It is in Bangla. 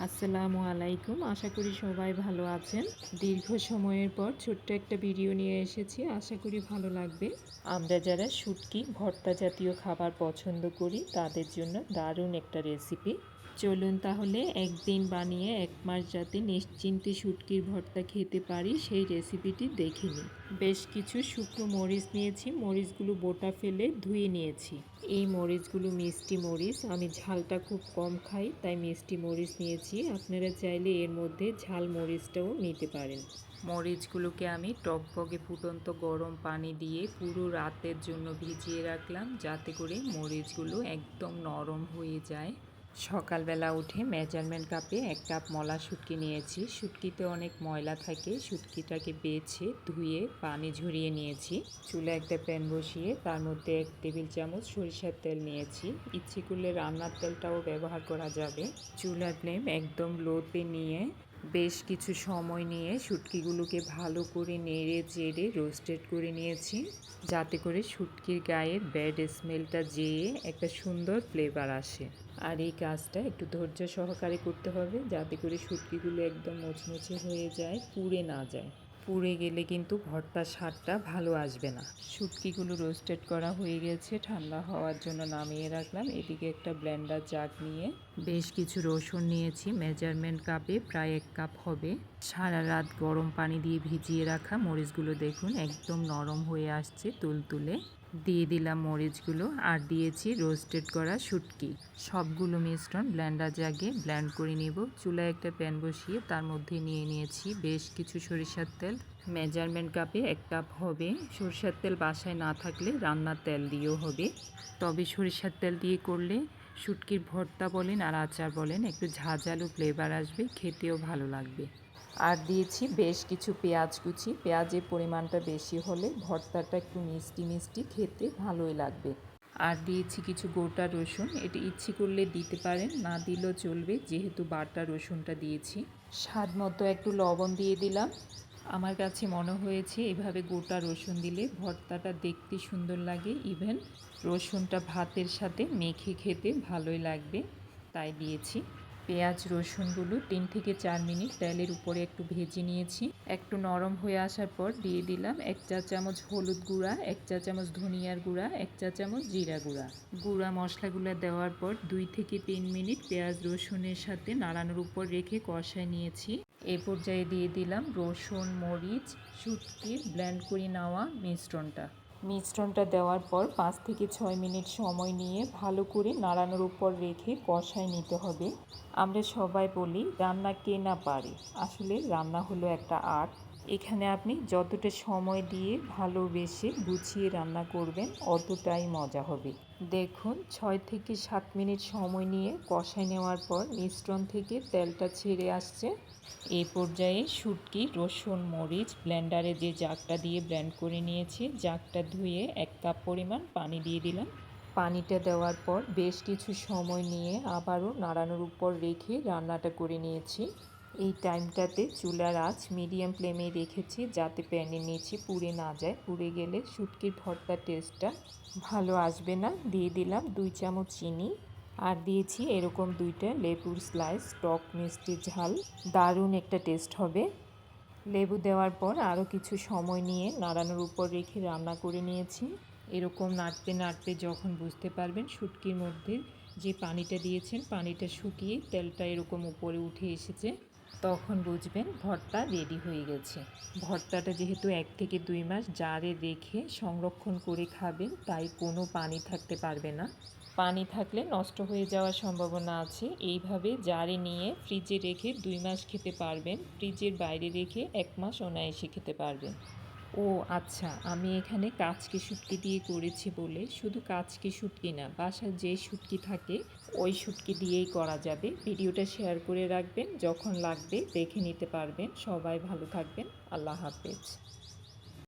আসসালামু আলাইকুম। আশা করি সবাই ভালো আছেন। দীর্ঘ সময়ের পর ছোট্ট একটা ভিডিও নিয়ে এসেছি। আশা করি ভালো লাগবে। আমরা যারা শুটকি ভর্তা জাতীয় খাবার পছন্দ করি তাদের জন্য দারুণ একটা রেসিপি। চলুন তাহলে একদিন বানিয়ে 1 মাস যাতে নিশ্চিন্তে শুটকির ভর্তা খেতে পারি সেই রেসিপিটি দেখে নিই। বেশ কিছু শুকনো মরিচ নিয়েছি। মরিচগুলো বোটা ফেলে ধুয়ে নিয়েছি। এই মরিচগুলো মিষ্টি মরিচ। আমি ঝালটা খুব কম খাই, তাই মিষ্টি মরিচ নিয়েছি। আপনারা চাইলে এর মধ্যে ঝাল মরিচটাও নিতে পারেন। মরিচগুলোকে আমি টকবগে ফুটন্ত গরম পানি দিয়ে পুরো রাতের জন্য ভিজিয়ে রাখলাম, যাতে করে মরিচগুলো একদম নরম হয়ে যায়। সকালবেলা উঠে মেজারমেন্ট কাপে 1 কাপ মলা শুটকি নিয়েছি। শুটকিতে অনেক ময়লা থাকে। শুটকিটাকে বেছে ধুয়ে পানি ঝরিয়ে নিয়েছি। চুলায় একটা প্যান বসিয়ে তার মধ্যে 1 টেবিল চামচ সরিষার তেল নিয়েছি। ইচ্ছে করলে রান্নার তেলটাও ব্যবহার করা যাবে। চুলার ফ্লেম একদম লোতে নিয়ে বেশ কিছু সময় নিয়ে শুটকিগুলোকে ভালো করে নেড়ে চেড়ে রোস্টেড করে নিয়েছি, যাতে করে শুটকির গায়ে ব্যাড স্মেলটা যেয়ে একটা সুন্দর ফ্লেভার আসে। আর এই কাজটা একটু ধৈর্য সহকারে করতে হবে, যাতে করে শুটকিগুলো একদম মুচমুচে হয়ে যায়, পুড়ে না যায়। পুড়ে গেলে কিন্তু ভর্তার স্বাদটা ভালো আসবে না। শুটকিগুলো রোস্টেড করা হয়ে গেছে, ঠান্ডা হওয়ার জন্য নামিয়ে রাখলাম। এদিকে একটা ব্লেন্ডার জাগ নিয়ে বেশ কিছু রসুন নিয়েছি। মেজারমেন্ট কাপে প্রায় 1 কাপ হবে। সারা রাত গরম পানি দিয়ে ভিজিয়ে রাখা মরিচগুলো দেখুন একদম নরম হয়ে আসছে তুলতুলে। দিয়ে দিলাম মরিচগুলো আর দিয়েছি রোস্টেড করা শুটকি। সবগুলো মিশ্রণ ব্লেন্ডার জাগে ব্লেন্ড করে নিব। চুলায় একটা প্যান বসিয়ে তার মধ্যে নিয়ে নিয়েছি বেশ কিছু সরিষার তেল। মেজারমেন্ট কাপে 1 কাপ হবে। সরিষার তেল বাসায় না থাকলে রান্নার তেল দিয়েও হবে, তবে সরিষার তেল দিয়ে করলে শুটকির ভর্তা বলেন আর আচার বলেন একটু ঝাঁঝালো ফ্লেভার আসবে, খেতেও ভালো লাগবে। আর দিয়েছি বেশ কিছু পেঁয়াজ কুচি। পেঁয়াজের পরিমাণটা বেশি হলে ভর্তাটা একটু মিষ্টি মিষ্টি খেতে ভালোই লাগবে। আর দিয়েছি কিছু গোটা রসুন। এটা ইচ্ছে করলে দিতে পারেন, না দিলেও চলবে, যেহেতু বাটা রসুনটা দিয়েছি। স্বাদ মতো একটু লবণ দিয়ে দিলাম। আমার কাছে মনে হয়েছে এভাবে গোটা রসুন দিলে ভর্তাটা দেখতে সুন্দর লাগে, ইভেন রসুনটা ভাতের সাথে মেখে খেতে ভালোই লাগবে, তাই দিয়েছি। পেঁয়াজ রসুনগুলো 3 থেকে 4 মিনিট তেলের উপরে একটু ভেজে নিয়েছি। একটু নরম হয়ে আসার পর দিয়ে দিলাম 1 চা চামচ হলুদ গুঁড়া, 1 চা চামচ ধনিয়ার গুঁড়া, 1 চা চামচ জিরা গুঁড়া। গুঁড়া মশলাগুলো দেওয়ার পর 2 থেকে 3 মিনিট পেঁয়াজ রসুনের সাথে নাড়ানোর উপর রেখে কষায় নিয়েছি। এই পর্যায়ে দিয়ে দিলাম রসুন মরিচ শুটকির ব্লেন্ড করে নেওয়া মিশ্রণটা দেওয়ার পর 5 থেকে 6 মিনিট সময় নিয়ে ভালো করে নাড়ানোর উপর রেখে কষায় নিতে হবে। আমরা সবাই বলি রান্না কে না পারে, আসলে রান্না হলো একটা আর্ট। এখানে আপনি যতটা সময় দিয়ে ভালোবেসে গুছিয়ে রান্না করবেন অতটাই মজা হবে। দেখুন 6 থেকে 7 মিনিট সময় নিয়ে কষায় নেওয়ার পর মিশ্রণ থেকে তেলটা ছেড়ে আসছে। এই পর্যায়ে শুটকি রসুন মরিচ ব্লেন্ডারে যে জাগটা দিয়ে ব্লেন্ড করে নিয়েছি, জাগটা ধুয়ে 1 কাপ পরিমাণ পানি দিয়ে দিলাম। পানিটা দেওয়ার পর বেশ কিছু সময় নিয়ে আবারও নাড়ানোর উপর রেখে রান্নাটা করে নিয়েছি। এই টাইমটাতে চুলার আঁচ মিডিয়াম ফ্লেমে রেখেছি, যাতে প্যানের নিচে পুড়ে না যায়। পুড়ে গেলে শুটকির ভর্তার টেস্টটা ভালো আসবে না। দিয়ে দিলাম 2 চামচ চিনি আর দিয়েছি এরকম 2টা লেবুর স্লাইস। টক মিষ্টি ঝাল দারুণ একটা টেস্ট হবে। লেবু দেওয়ার পর আরও কিছু সময় নিয়ে নাড়ানোর উপর রেখে রান্না করে নিয়েছি। এরকম নাড়তে নাড়তে যখন বুঝতে পারবেন শুটকির মধ্যে যে পানিটা দিয়েছেন পানিটা শুকিয়ে তেলটা এরকম উপরে উঠে এসেছে, তখন বুঝবেন ভর্তা রেডি হয়ে গেছে। ভর্তাটা যেহেতু 1 থেকে 2 মাস জারে রেখে সংরক্ষণ করে খাবেন, তাই কোনো পানি থাকতে পারবে না। পানি থাকলে নষ্ট হয়ে যাওয়ার সম্ভাবনা আছে। এইভাবে জারে নিয়ে ফ্রিজে রেখে 2 মাস খেতে পারবেন। ফ্রিজের বাইরে রেখে 1 মাস অনায়াসে খেতে পারবেন। ও আচ্ছা, আমি এখানে কাচকি শুটকি দিয়ে করেছি বলে শুধু কাচকি শুটকি না, বাসায় যে শুটকি থাকে ওই শুটকি দিয়েই করা যাবে। ভিডিওটা শেয়ার করে রাখবেন, যখন লাগবে দেখে নিতে পারবেন। সবাই ভালো থাকবেন। আল্লাহ হাফেজ।